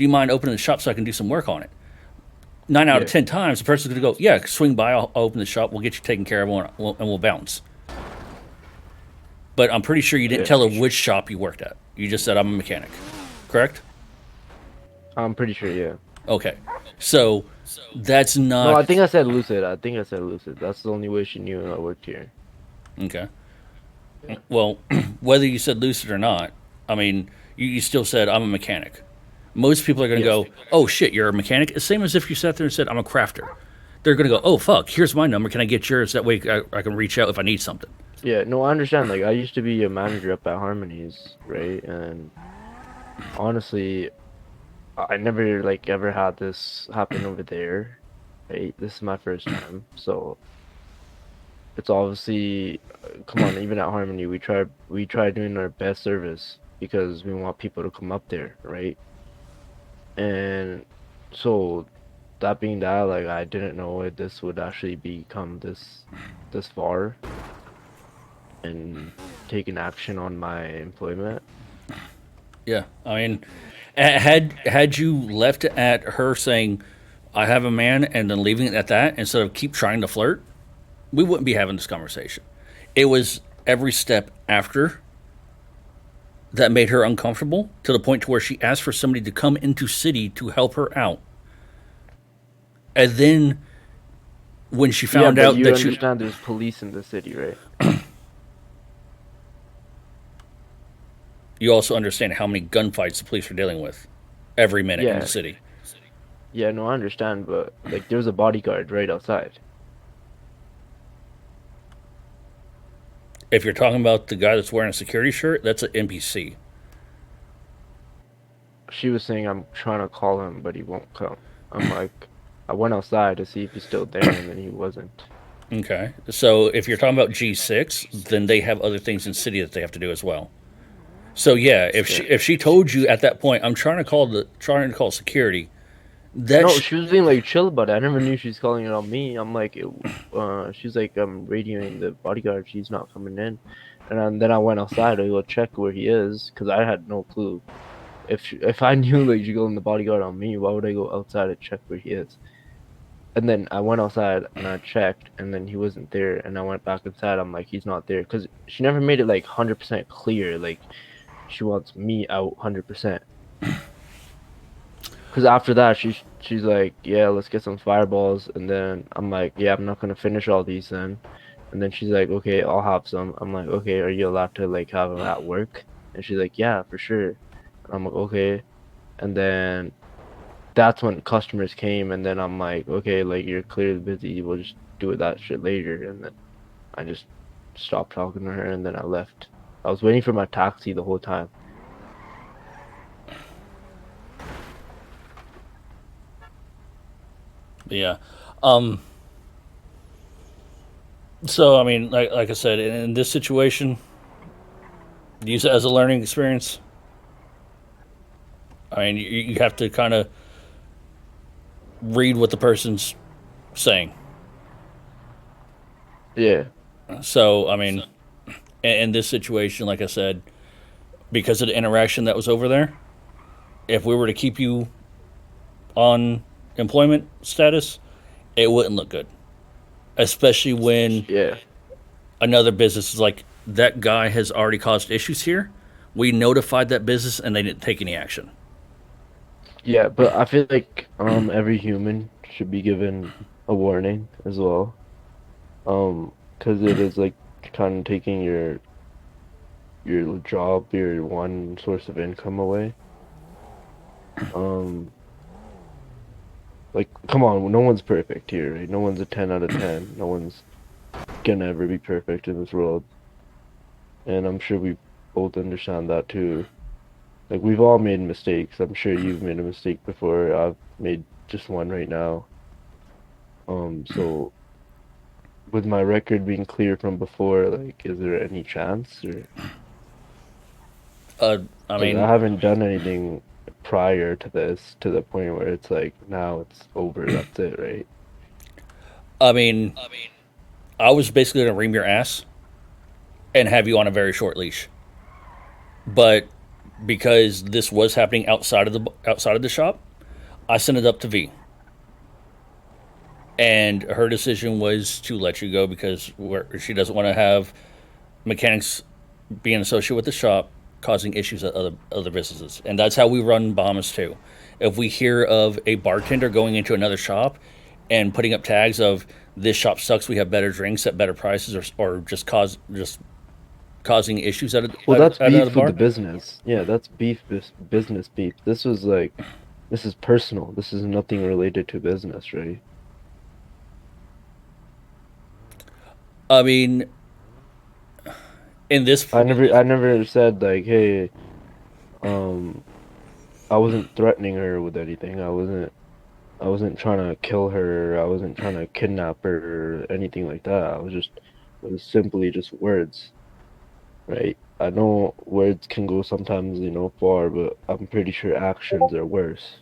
Do you mind opening the shop so I can do some work on it? 9 out of Yeah, 10 times, the person's going to go, yeah, swing by, I'll open the shop, we'll get you taken care of, and we'll bounce. But I'm pretty sure you didn't yeah. tell her which shop you worked at. You just said, I'm a mechanic. Correct? I'm pretty sure, yeah. Okay. So that's No, not. I think I said Lucid. I think I said Lucid. That's the only way she knew I worked here. Okay. Yeah. Well, whether you said lucid or not, I mean, you still said, I'm a mechanic. Most people are going to Yeah. go, oh shit, you're a mechanic. It's the same as if you sat there and said, I'm a crafter. They're going to go, oh fuck, here's my number. Can I get yours? That way I can reach out if I need something. Yeah, no, I understand. Like, I used to be a manager up at Harmonies, right? And honestly, I never like ever had this happen over there, right? This is my first time, so it's obviously, come on, even at Harmony, we try doing our best service because we want people to come up there, right? And so that being that, like, I didn't know this would actually become this far and taking action on my employment. Yeah. I mean, had you left it at her saying, I have a man, and then leaving it at that instead of keep trying to flirt, we wouldn't be having this conversation. It was every step after that made her uncomfortable to the point to where she asked for somebody to come into city to help her out. And then when she Yeah, found but out you that you understand there's police in the city, right? you also understand how many gunfights the police are dealing with every minute in the Yeah, city. yeah, no, I understand, but like there's a bodyguard right outside. If you're talking about the guy that's wearing a security shirt, that's an NPC. She was saying I'm trying to call him, but he won't come. I'm like, I went outside to see if he's still there, and then he wasn't. Okay. So if you're talking about G6, then they have other things in city that they have to do as well. So yeah, Yeah. if she told you at that point, I'm trying to call security, No, that's she was being like chill about it. I never knew she's calling it on me. I'm like, she's like, I'm radioing the bodyguard. She's not coming in, then I went outside to go check where he is because I had no clue. If I knew like she calling the bodyguard on me, why would I go outside to check where he is? And then I went outside and I checked, and then he wasn't there. And I went back inside. I'm like, he's not there because she never made it like 100% clear. Like she wants me out 100%. Because after that, she's like, yeah, let's get some fireballs. And then I'm like, yeah, I'm not gonna finish all these then. And then she's like, okay, I'll have some. I'm like, okay, are you allowed to like have them at work? And she's like, yeah, for sure. And I'm like, okay. And then that's when customers came, and then I'm like, okay, like you're clearly busy. We'll just do that shit later. And then I just stopped talking to her, and then I left. I was waiting for my taxi the whole time. yeah. Um. So I mean, like I said, in this situation, use it as a learning experience. I mean, you have to kind of read what the person's saying. Yeah, So I mean, in this situation, like I said, because of the interaction that was over there, if we were to keep you on employment status, it wouldn't look good. Especially when yeah. another business is like, that guy has already caused issues here. We notified that business and they didn't take any action. Yeah, but I feel like every human should be given a warning as well. Because it is like kind of taking your job, your one source of income away. Um, like come on, no one's perfect here, right? No one's a 10 out of 10. No one's gonna ever be perfect in this world. And I'm sure we both understand that too. Like we've all made mistakes. I'm sure you've made a mistake before. I've made just one right now. So with my record being clear from before, like, is there any chance? Or Uh, I like, I mean, haven't done anything prior to this to the point where it's like now it's over. That's it, right? I mean, I was basically gonna ream your ass and have you on a very short leash. But because this was happening outside of the shop. I sent it up to V, and her decision was to let you go because she doesn't want to have mechanics being associated with the shop causing issues at other businesses, and that's how we run Bahamas too. If we hear of a bartender going into another shop and putting up tags of this shop sucks, we have better drinks at better prices, or just causing issues Well, that's at a beef with bar. the business. Yeah, that's beef, business beef. This was like, this is personal. This is nothing related to business, right? I mean, in this, I never said like, hey, um, I wasn't threatening her with anything. I wasn't trying to kill her. I wasn't trying to kidnap her or anything like that. It was simply just words, right? I know words can go sometimes, far, but I'm pretty sure actions are worse.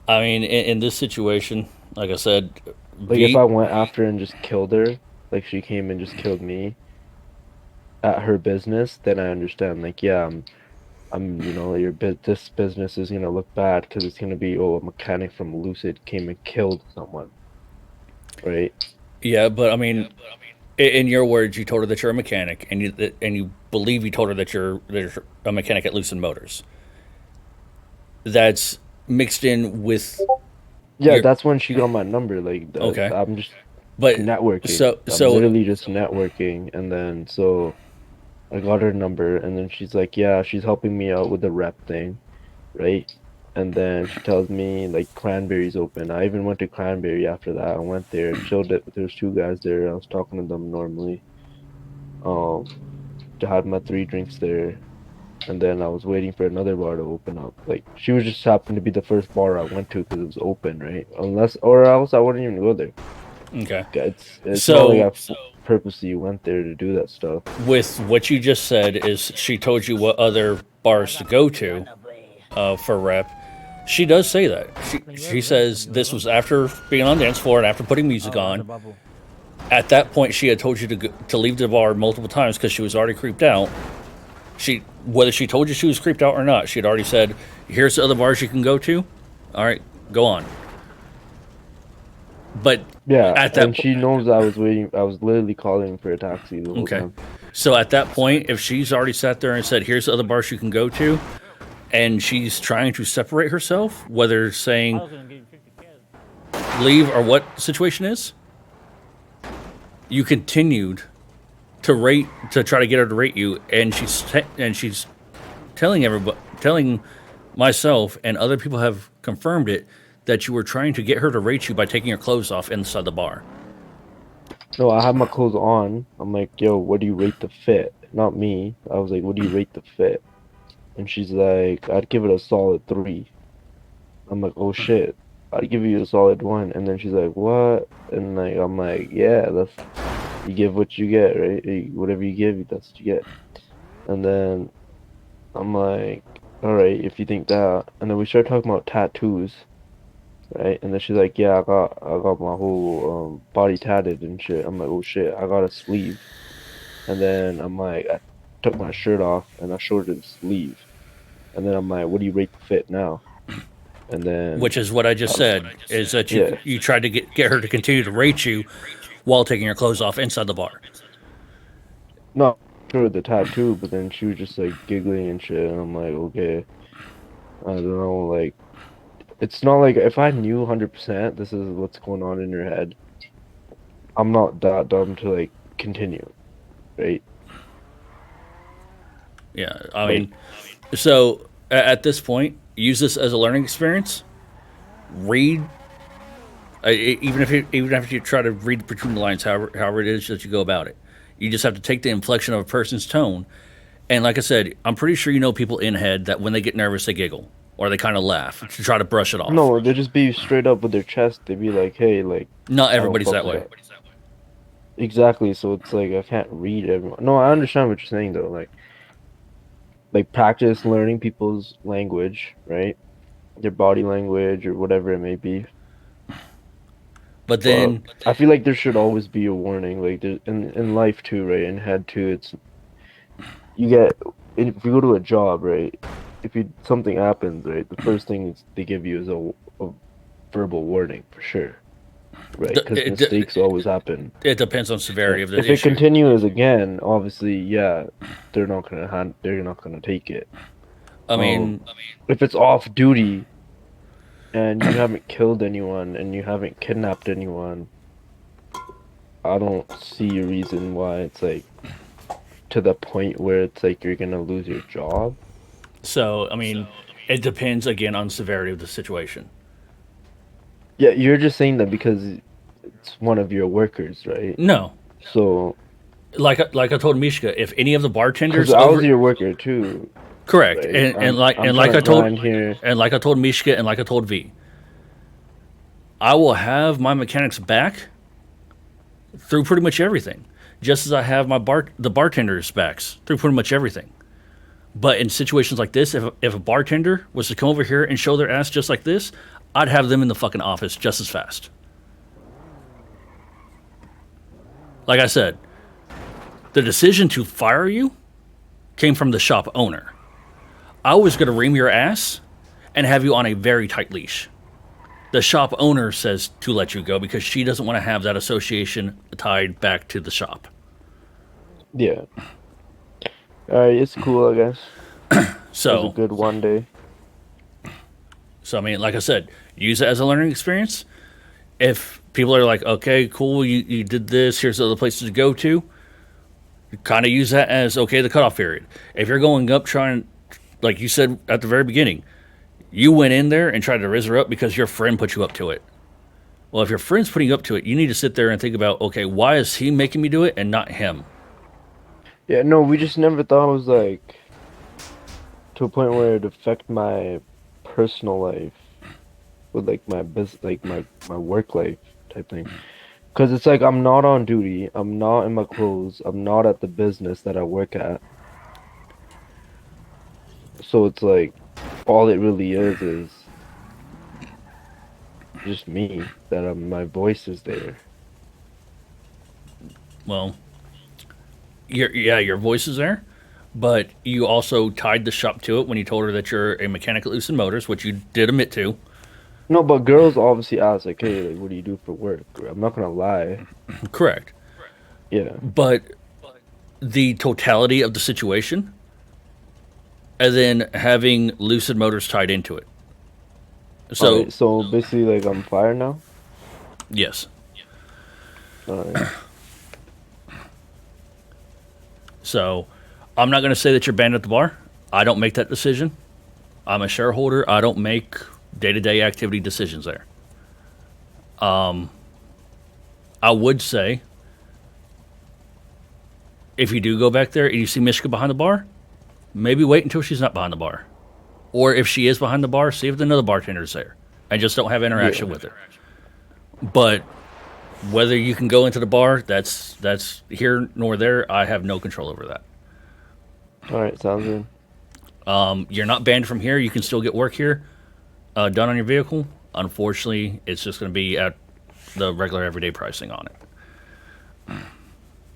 I mean, in this situation, like I said, Like if V. I went after and just killed her, like she came and just killed me at her business, then I understand. Like, yeah, this business is gonna look bad because it's gonna be, oh, a mechanic from Lucid came and killed someone, right? Yeah, but I mean, in your words, you told her that you're a mechanic, and you believe you told her that you're a mechanic at Lucid Motors. That's mixed in with Yeah, your that's when she got my number. Like, okay, I'm just but networking. so I'm so literally just networking, and then so I got her number, and then she's like, yeah, she's helping me out with the rep thing, right? And then she tells me like Cranberry's open. I even went to Cranberry after that. I went there, chilled it. There's two guys there. I was talking to them normally. Um, had my three drinks there, and then I was waiting for another bar to open up. Like she was just happened to be the first bar I went to because it was open, right? Unless or else I wouldn't even go there. okay. It's not like So I purposely went there to do that stuff. with what you just said, is she told you what other bars to go to for rep? She does say that. She says this was after being on the dance floor and after putting music on. At that point, she had told you to leave the bar multiple times because she was already creeped out. She Whether she told you she was creeped out or not, she had already said, "Here's the other bars you can go to. All right, go on." But Yeah, at that and she knows I was waiting. I was literally calling for a taxi the whole okay, time. so at that point, if she's already sat there and said, "Here's the other bars you can go to," and she's trying to separate herself, whether saying leave or what the situation is, you continued to try to get her to rate you, and she's telling everybody, telling myself and other people have confirmed it, that you were trying to get her to rate you by taking your clothes off inside the bar. No, I had my clothes on. I'm like, yo, what do you rate the fit? Not me. I was like, what do you rate the fit? And she's like, I'd give it a solid three. I'm like, oh shit, I'd give you a solid one. And then she's like, what? And like, I'm like, yeah, that's you give what you get, right? Whatever you give, that's what you get. And then I'm like, all right, if you think that. And then we start talking about tattoos, right? And then she's like, yeah, I got my whole body tatted and shit. I'm like, oh shit, I got a sleeve. And then I'm like, I took my shirt off and I showed her the sleeve. And then I'm like, what do you rate the fit now? And then Which is what I just I was, said, is that yeah, you tried to get her to continue to rate you while taking your clothes off inside the bar. no, I showed her the tattoo, but then she was just like giggling and shit. And I'm like, okay, I don't know, like, it's not like if I knew 100% this is what's going on in your head, I'm not that dumb to like continue, right? Yeah, I Like, mean, so at this point, use this as a learning experience. Read, even if you try to read between the lines, however it is that you go about it, you just have to take the inflection of a person's tone. And like I said, I'm pretty sure you know people in head that when they get nervous, they giggle or they kind of laugh to try to brush it off. no, they just be straight up with their chest. They be like, hey, like, Not I don't everybody's fuck that with way. that. Exactly. So it's like I can't read everyone. No, I understand what you're saying though. Like practice learning people's language, right? Their body language or whatever it may be. But But then, I feel like there should always be a warning. Like in life too, right? In head too, it's you get if you go to a job, right? If you something happens, right? The first thing they give you is a verbal warning for sure, right? Because mistakes always happen. It depends on severity of the If it issue. continues again, obviously, yeah, they're not gonna take it. I Um, mean, if it's off duty and you haven't killed anyone and you haven't kidnapped anyone, I don't see a reason why it's like to the point where it's like you're gonna lose your job. so I mean, it depends again on severity of the situation. Yeah, you're just saying that because it's one of your workers, right? No, So, like I told Mishka, if any of the because bartenders I was over your worker too, correct, right? I'm and trying like to I told grind here. and like I told Mishka and like I told V, I will have my mechanics back through pretty much everything, just as I have the bartenders backs through pretty much everything. But in situations like this, if a bartender was to come over here and show their ass just like this, I'd have them in the fucking office just as fast. Like I said, the decision to fire you came from the shop owner. I was going to ream your ass and have you on a very tight leash. The shop owner says to let you go because she doesn't want to have that association tied back to the shop. Yeah. All right, it's cool, I guess. It was a So, good one day. I mean, like I said, use it as a learning experience. If people are like, okay, cool, you did this, here's other places to go to, kind of use that as, okay, the cutoff period. If you're going up trying, like you said at the very beginning, you went in there and tried to raise her up because your friend put you up to it. Well, if your friend's putting you up to it, you need to sit there and think about, okay, why is he making me do it and not him? Yeah, no, we just never thought it was like to a point where it affect my personal life with like my business, like my work life type thing. Because it's like I'm not on duty, I'm not in my clothes, I'm not at the business that I work at. So it's like all it really is just me that my voice is there. Well, your voice is there, but you also tied the shop to it when you told her that you're a mechanic at Lucid Motors, which you did admit to. No, but girls obviously ask like, "Hey, like, what do you do for work?" I'm not gonna lie. Correct. Yeah. But the totality of the situation, and then having Lucid Motors tied into it. All So, right. So basically, like, I'm fired now. yes. All right. So, I'm not going to say that you're banned at the bar. I don't make that decision. I'm a shareholder. I don't make day to day activity decisions there. I would say if you do go back there and you see Mishka behind the bar, maybe wait until she's not behind the bar. Or if she is behind the bar, see if another bartender's there and just don't have interaction Yeah. with her. But whether you can go into the bar, that's here nor there. I have no control over that. All right. Sounds good. You're not banned from here. You can still get work here done on your vehicle. Unfortunately, it's just going to be at the regular everyday pricing on it.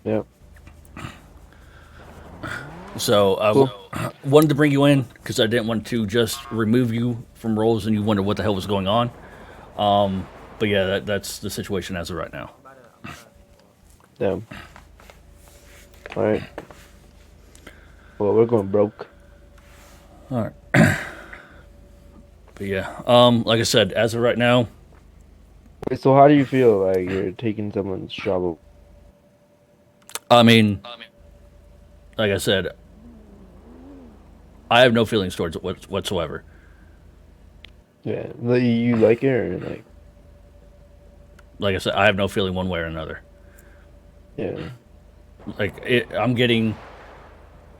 Yep. So I Cool. wanted to bring you in because I didn't want to just remove you from roles and you wonder what the hell was going on. But yeah, that's the situation as of right now. Damn. All right. Well, we're going broke. All right. But yeah, like I said, as of right now, Wait, so how do you feel like you're taking someone's job? I mean, like I said, I have no feelings towards it whatsoever. Yeah. Like, you like it or like? Like I said, I have no feeling one way or another. Yeah.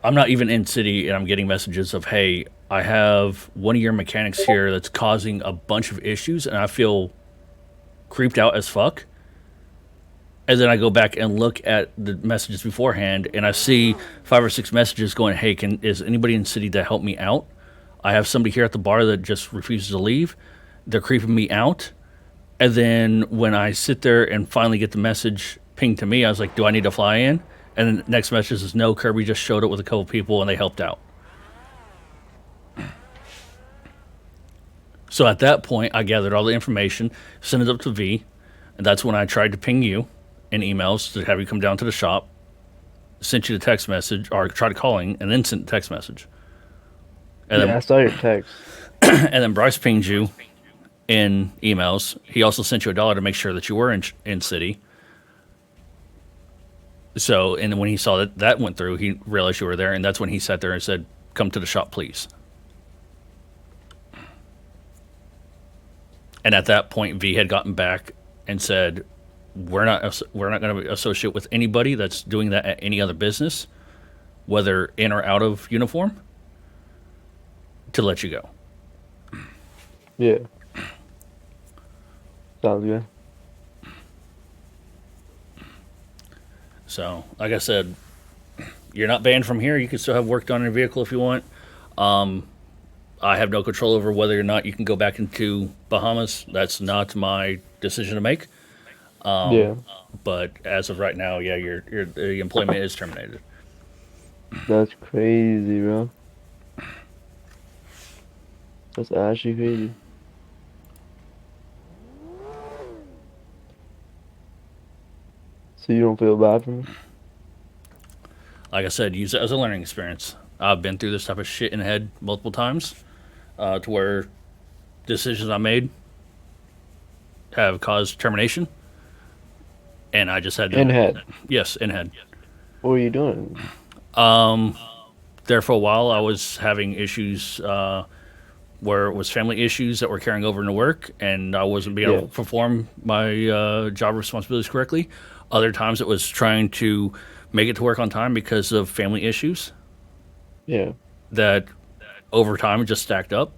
I'm not even in city, and I'm getting messages of, hey, I have one of your mechanics here that's causing a bunch of issues, and I feel creeped out as fuck. And then I go back and look at the messages beforehand, and I see 5 or 6 messages going, hey, is anybody in city to help me out? I have somebody here at the bar that just refuses to leave. They're creeping me out. And then when I sit there and finally get the message pinged to me, I was like, do I need to fly in? And then the next message is, no, Kirby just showed up with a couple people and they helped out. So at that point, I gathered all the information, sent it up to V, and that's when I tried to ping you in emails to have you come down to the shop, sent you the text message, or tried calling, and then sent the text message. And Yeah, I saw your text. then, and then Bryce pinged you in emails. He also sent you $1 to make sure that you were in city. So, and when he saw that that went through, he realized you were there, and that's when he sat there and said, "Come to the shop, please." And at that point, V had gotten back and said, we're not going to associate with anybody that's doing that at any other business, whether in or out of uniform, to let you go." Yeah. Sounds good. So, like I said, you're not banned from here. You can still have work done on your vehicle if you want. I have no control over whether or not you can go back into Bahamas. That's not my decision to make. Yeah. But as of right now, yeah, your the employment is terminated. That's crazy, bro. That's actually crazy. So you don't feel bad for me? Like I said, use it as a learning experience. I've been through this type of shit in the head multiple times, to where decisions I made have caused termination, and I just had to. In head. Yes, in head. What are you doing? There for a while, I was having issues where it was family issues that were carrying over into work, and I wasn't being able Yeah. to perform my job responsibilities correctly. Other times, it was trying to make it to work on time because of family issues Yeah. that over time just stacked up.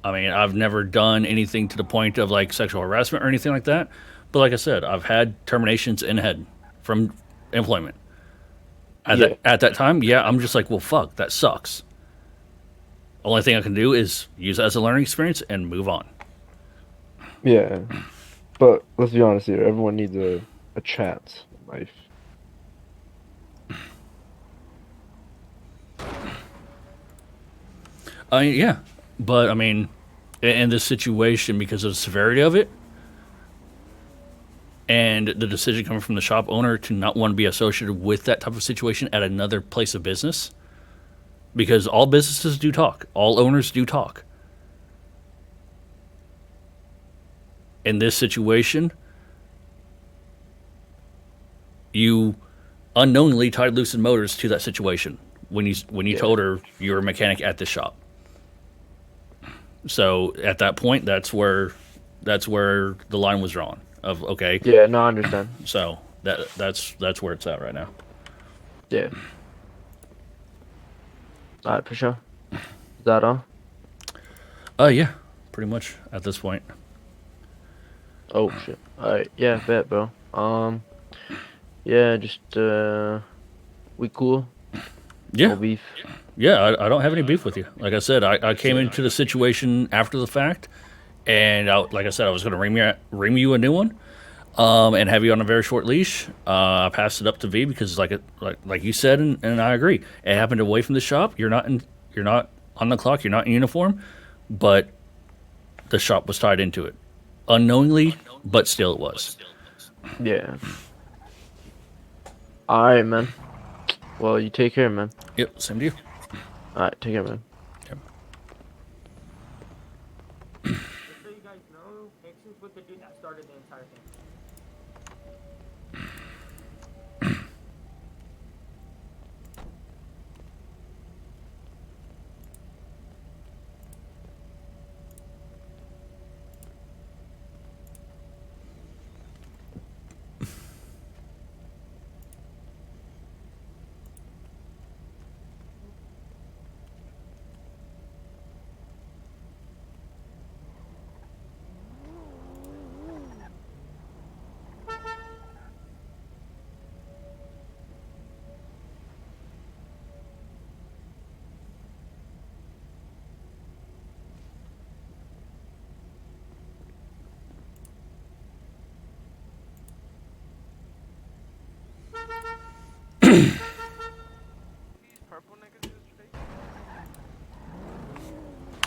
I mean, I've never done anything to the point of like sexual harassment or anything like that. But like I said, I've had terminations in head from employment. Yeah. At that time, yeah, I'm just like, well, fuck, that sucks. Only thing I can do is use it as a learning experience and move on. Yeah. But let's be honest here. Everyone needs a chance in life. Yeah, but I mean, in this situation, because of the severity of it, and the decision coming from the shop owner to not want to be associated with that type of situation at another place of business, because all businesses do talk, all owners do talk. In this situation, you unknowingly tied Lucid Motors to that situation when you Yeah. told her you were a mechanic at this shop. So at that point, that's where the line was drawn. Of okay, Yeah, no, I understand. so that's where it's at right now. Yeah. Alright, for sure. Is that all? Yeah, pretty much at this point. Oh shit. Alright, yeah, bet, bro. Yeah, just we cool. Yeah, No beef. yeah. I don't have any beef with you. Like I said, I came into the situation after the fact, and like I said, I was going to ream you a new one, and have you on a very short leash. I passed it up to V because like you said, and I agree. It happened away from the shop. You're not on the clock. You're not in uniform, but the shop was tied into it, unknowingly, but still it was. Yeah. Alright, man. Well, you take care, man. Yep, same to you. Alright, take care, man. Yep. Just so you guys know, Nixon's with the dude that started the entire thing.